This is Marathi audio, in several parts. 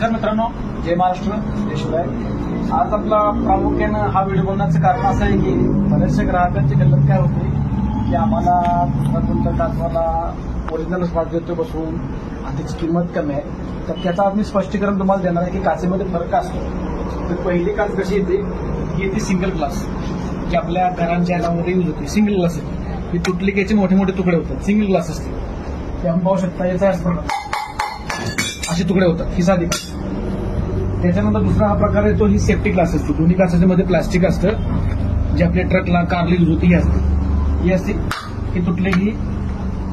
नमस्कार मित्रांनो, जय महाराष्ट्र, जय शिवराय. आज आपला प्रामुख्यानं हा व्हिडिओ बनवण्याचं कारण असं आहे की बऱ्याचशा ग्राहकांची गल्लत काय होते की आम्हाला तुमचा काचवाला ओरिजिनल स्पॉट देतो बसून आणि त्याची किंमत कमी आहे. तर त्याचं आम्ही स्पष्टीकरण तुम्हाला देणार आहे की काचेमध्ये फरक असतो. तर पहिली काच कशी येते की येते सिंगल ग्लास, की आपल्या घरांच्या याच्यामध्ये यूज होते. सिंगल ग्लास येते, ही तुटली की याचे मोठे मोठे तुकडे होतात. सिंगल ग्लास असते ते आपण पाहू शकता. याचा असे तुकडे होतात, ही साधी काच. त्याच्यानंतर दुसरा हा प्रकार आहे तो ही सेफ्टी ग्लास असतो. दोन्ही काचाच्या मध्ये प्लास्टिक असतं, जे आपल्या ट्रकला कारला यूज होते. ही असते, ही तुटले की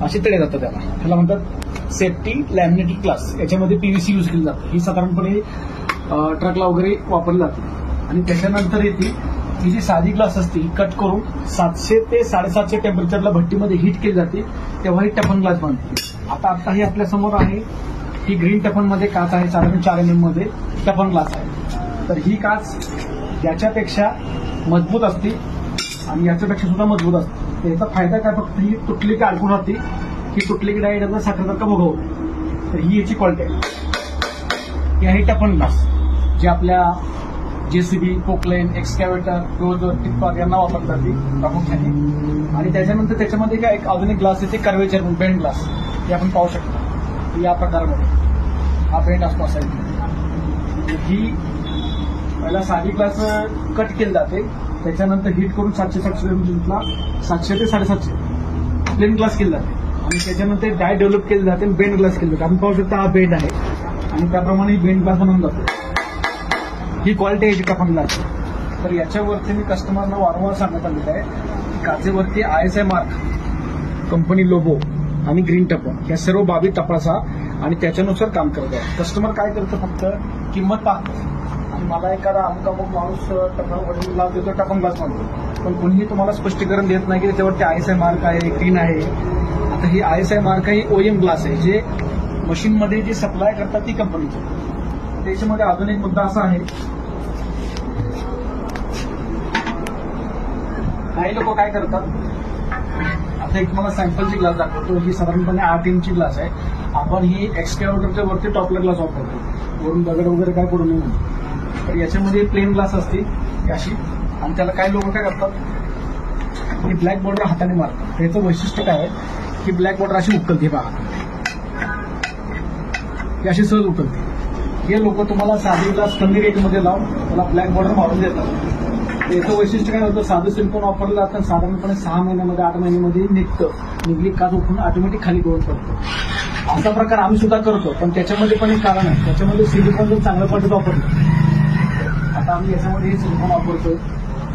असे तळे जातात. त्याला म्हणतात सेफ्टी लॅमिनेटेड ग्लास. याच्यामध्ये पीव्हीसी यूज केली जाते. ही साधारणपणे ट्रकला वगैरे वापरली जाते. आणि त्याच्यानंतर येते ही जी साधी ग्लास असते ही कट करून 700 ते 750 टेम्परेचरला भट्टीमध्ये हीट केली जाते, तेव्हा ही टफन ग्लास बनते. आता ही आपल्या समोर आहे, ही ग्रीन टफन मध्ये काच आहे. साधारण 4 mm मध्ये टफन ग्लास आहे. तर ही काच याच्यापेक्षा मजबूत असते आणि याच्यापेक्षा सुद्धा मजबूत असते. तर याचा फायदा काय, फक्त ही तुटली की अडकून राहते, ही तुटली की डायरेक्ट साखरेसारखं भोगवते. तर ही याची क्वालिटी आहे. ही आहे टफन ग्लास, जे आपल्या JCB, Poclain, excavator, dozer, tipper यांना वापरतात ती प्रामुख्याने. आणि त्याच्यानंतर त्याच्यामध्ये काय एक अजून एक ग्लास येते कर्वेचर बेंड ग्लास. हे आपण पाहू शकतो या प्रकारामध्ये हा बेंड असतो असा. ही पहिला साधी ग्लास कट केली जाते, त्याच्यानंतर हीट करून 700 ते 750 प्लेन ग्लास केली जाते. आणि त्याच्यानंतर डाय डेव्हलप केली जाते, बेंड ग्लास केली जाते. आपण पाहू शकता हा बेंड आहे आणि त्याप्रमाणे बेंड ग्लास बनवून जातो. ही क्वालिटी आहे टफन ग्लास. तर याच्यावरती मी कस्टमरला वारंवार सांगत आलेलं आहे की काचेवरती ISI मार्क, कंपनी लोगो आणि ग्रीन टफन या सर्व बाबी तपासा आणि त्याच्यानुसार काम करत आहे. कस्टमर काय करतं, फक्त किंमत पाहतो आणि मला एखादा अमुक माणूस टफन ग्लास देतो, टफन ग्लास म्हणतो, पण कोणीही तुम्हाला स्पष्टीकरण देत नाही की त्याच्यावरती ISI मार्क आहे, ग्रीन आहे. आता ही ISI मार्क ही OEM ग्लास आहे, जे मशीनमध्ये जे सप्लाय करतात ती कंपनीची. त्याच्यामध्ये अजून एक मुद्दा असा आहे, काही लोक काय करतात. आता एक तुम्हाला सॅम्पलची ग्लास दाखवतो. ही साधारणपणे 8 इंची ग्लास आहे. आपण ही एक्सकॅव्हेटरच्या वरती टॉपला ग्लास वापरतो, वरून दगड वगैरे काय पडू नये म्हणून. तर याच्यामध्ये प्लेन ग्लास असते अशी, आणि त्याला काही लोक काय करतात, ही ब्लॅक बॉर्डर हाताने मारतात. त्याचं वैशिष्ट्य काय आहे की ब्लॅक बॉर्डर अशी उकलते पहा, ही अशी सहज उकलते. हे लोक तुम्हाला साधी ग्लास कमी रेटमध्ये लावून त्याला ब्लॅक बॉर्डर मारून देतात. याचं वैशिष्ट्य काय होतं, साधं सिलिकॉन वापरलं जातं, साधारणपणे 6 महिन्यामध्ये 8 महिन्यामध्ये निघली काच उठून ऑटोमॅटिक खाली गळून पडतो. असा प्रकार आम्ही सुद्धा करतो, पण त्याच्यामध्ये पण एक कारण आहे. त्याच्यामध्ये सिलिकॉन जर चांगल्या क्वालिटीत वापरलं, आता आम्ही याच्यामध्ये हे सिलिकॉन वापरतोय,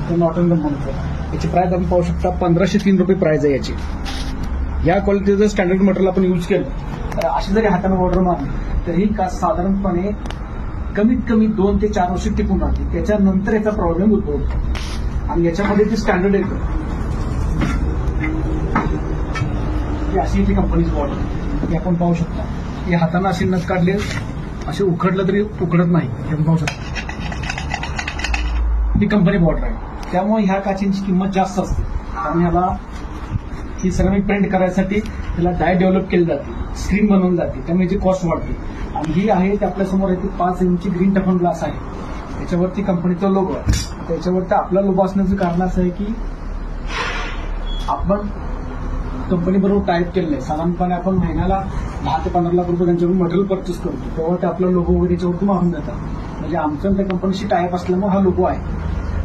ते नॉटन कंपनीचं. याची प्राइस आपण पाहू शकता, 1503 रुपये प्राइस आहे याची. या क्वालिटीचं स्टँडर्ड मटेरियल आपण यूज केलं तर अशी जरी हाताने ऑर्डर मारली तर ही काच साधारणपणे कमीत कमी 2 ते 4 वर्ष टिकून राहते. त्याच्यानंतर याचा प्रॉब्लेम उद्भवतो. आणि याच्यामध्ये ती स्टँडर्ड येतं, ही अशी ती कंपनीची बॉर्डर, ही आपण पाहू शकता. ही हाताने अशी नस काढले, असे उखडलं तरी उखडत नाही, हे आपण पाहू शकता. ही कंपनी बॉर्डर आहे. त्यामुळे ह्या काचींची किंमत जास्त असते. आणि ह्याला ही सिरामिक पेंट करायसाठी त्याला डाय डेव्हलप केली जाते, स्क्रीन बनवून जाते, त्यामुळे याची कॉस्ट वाढते. आणि ही आहे ते आपल्यासमोर येते 5 इंची ग्रीन टफन ग्लास आहे. त्याच्यावरती कंपनीचा लोगो आहे. त्याच्यावरती आपला लोगो असण्याचं कारण असं आहे की आपण कंपनीबरोबर टाईप केलेलं आहे. साधारणपणे आपण महिन्याला 10 ते 15 लाख रुपये त्यांच्याकडून मटेरियल परचेस करतो, तेव्हा ते आपला लोगो वगैरे याच्यावरती मारून देतात. म्हणजे आमचं त्या कंपनीशी टाईप असल्यामुळे हा लोगो आहे.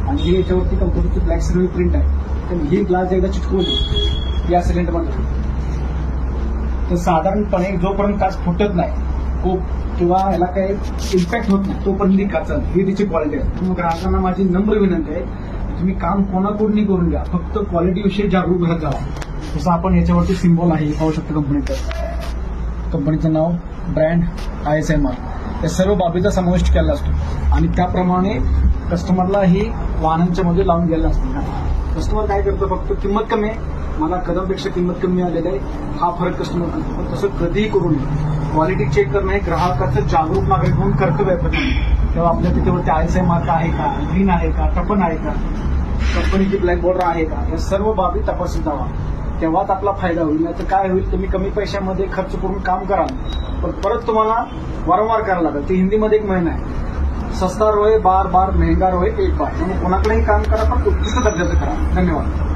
आणि हे याच्यावरती कंपनीची ब्लॅक सिल्वर प्रिंट आहे. तर ही ग्लास एकदा चिटकवली या सिलेंडरमध्ये तर साधारणपणे जोपर्यंत काच फुटत नाही किंवा याला काही इम्पॅक्ट होत नाही तोपर्यंत काच, ही तिची क्वालिटी आहे. त्यामुळे ग्राहकांना माझी नम्र विनंती आहे, तुम्ही काम कोणाकडूनही करून घ्या, फक्त क्वालिटीविषयी जागरूक राहत जावा. जसं आपण याच्यावरती सिम्बॉल आहे, पाहू शकतो कंपनीचं नाव, ब्रँड, ISI मार्क, या सर्व बाबीचा समावेश केला असतो. आणि त्याप्रमाणे कस्टमरला ही वाहनांच्या मध्ये लावून द्यायला असतो. कस्टमर काय करतो, फक्त किंमत कमी आहे, मला कदमपेक्षा किंमत कमी आलेली आहे, हा फरक कस्टमर करतो. पण तसं कधीही करू नये. क्वालिटी चेक करणं हे ग्राहकाचं जागरूक नागरिक म्हणून कर्तव्य आहे प्रथम. तेव्हा आपल्या त्याच्यावरती ISI मार्क आहे का, ग्रीन आहे का, टफन आहे का, कंपनीची ब्लॅक बॉर्डर आहे का, या सर्व बाबी तपासून जावा. तेव्हाच आपला फायदा होईल. नाही तर काय होईल, तुम्ही कमी पैशामध्ये खर्च करून काम कराल पण परत तुम्हाला वारंवार करायला लागेल. ते हिंदीमध्ये एक म्हण आहे, सस्ता रोए बार बार, महंगा रोए एक बार. म्हणून कोणाकडेही काम करा पण उत्कृष्ट दर्जाचं करा. धन्यवाद.